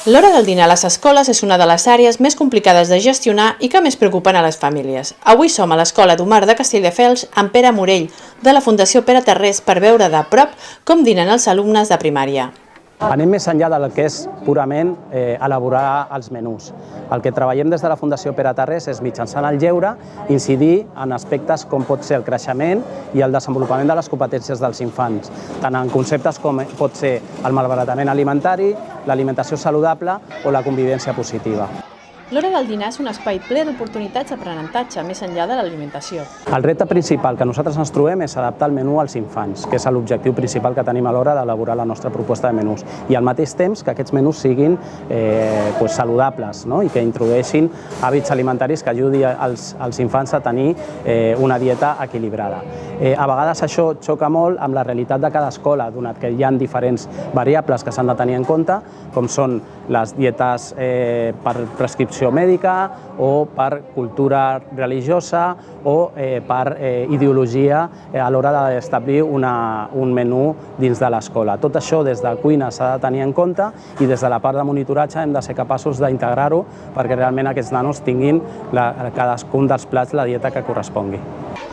L'hora del dinar a les escoles és una de les àrees més complicades de gestionar i que més preocupen a les famílies. Avui som a l'Escola d'Humar de Castelldefels amb Pere Morell, de la Fundació Pere Tarrés, per veure de prop com dinen els alumnes de primària. Anem més enllà del que és purament elaborar els menús. El que treballem des de la Fundació Pere Tarrés és, mitjançant el lleure, incidir en aspectes com pot ser el creixement i el desenvolupament de les competències dels infants, tant en conceptes com pot ser el malbaratament alimentari, l'alimentació saludable o la convivència positiva. L'hora del dinar és un espai ple d'oportunitats d'aprenentatge més enllà de l'alimentació. El repte principal que nosaltres ens trobem és adaptar el menú als infants, que és l'objectiu principal que tenim a l'hora d'elaborar la nostra proposta de menús. I al mateix temps que aquests menús siguin saludables, no? I que introdueixin hàbits alimentaris que ajudi als infants a tenir una dieta equilibrada. A vegades això xoca molt amb la realitat de cada escola, donat que hi ha diferents variables que s'han de tenir en compte, com són les dietes per prescripció mèdica o per cultura religiosa o per ideologia a l'hora d'establir un menú dins de l'escola. Tot això des de cuina s'ha de tenir en compte i des de la part de monitoratge hem de ser capaços d'integrar-ho perquè realment aquests nanos tinguin cadascun dels plats la dieta que correspongui.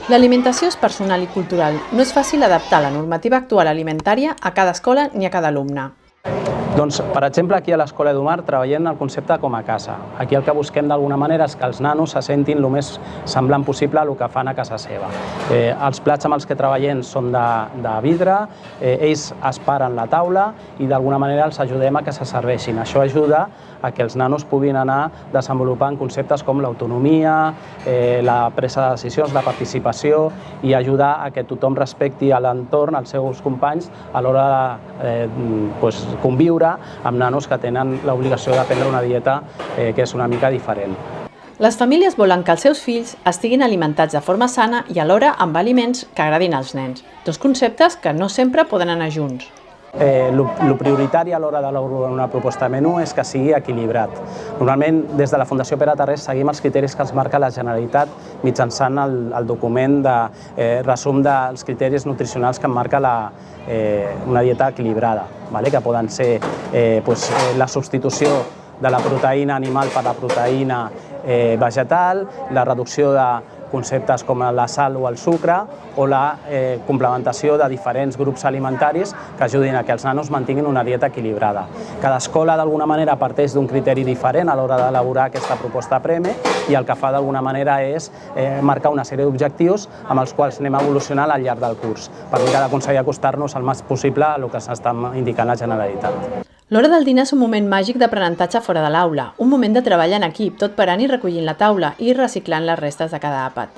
L'alimentació és personal i cultural. No és fàcil adaptar la normativa actual alimentària a cada escola ni a cada alumne. Doncs, per exemple, aquí a l'Escola d'Humar treballem el concepte com a casa. Aquí el que busquem d'alguna manera és que els nanos se sentin el més semblant possible a el que fan a casa seva. Els plats amb els que treballem són de vidre, ells es paren la taula i d'alguna manera els ajudem a que se serveixin. Això ajuda a que els nanos puguin anar desenvolupant conceptes com l'autonomia, la presa de decisions, la participació i ajudar a que tothom respecti l'entorn, els seus companys, a l'hora de conviure amb nanos que tenen l'obligació de prendre una dieta que és una mica diferent. Les famílies volen que els seus fills estiguin alimentats de forma sana i alhora amb aliments que agradin als nens. Dos conceptes que no sempre poden anar junts. El prioritari a l'hora d'elaborar una proposta de menú és que sigui equilibrat. Normalment, des de la Fundació Pere Tarrés seguim els criteris que ens marca la Generalitat mitjançant el document de resum dels criteris nutricionals que marca una dieta equilibrada, que poden ser la substitució de la proteïna animal per la proteïna vegetal, la reducció de conceptes com la sal o el sucre o la complementació de diferents grups alimentaris que ajudin a que els nanos mantinguin una dieta equilibrada. Cada escola d'alguna manera parteix d'un criteri diferent a l'hora d'elaborar aquesta proposta PREME i el que fa d'alguna manera és marcar una sèrie d'objectius amb els quals anem evolucionant al llarg del curs per mirar d'aconseguir acostar-nos el màxim possible a el que s'està indicant la Generalitat. L'hora del dinar és un moment màgic d'aprenentatge fora de l'aula, un moment de treball en equip, tot parant i recollint la taula i reciclant les restes de cada àpat.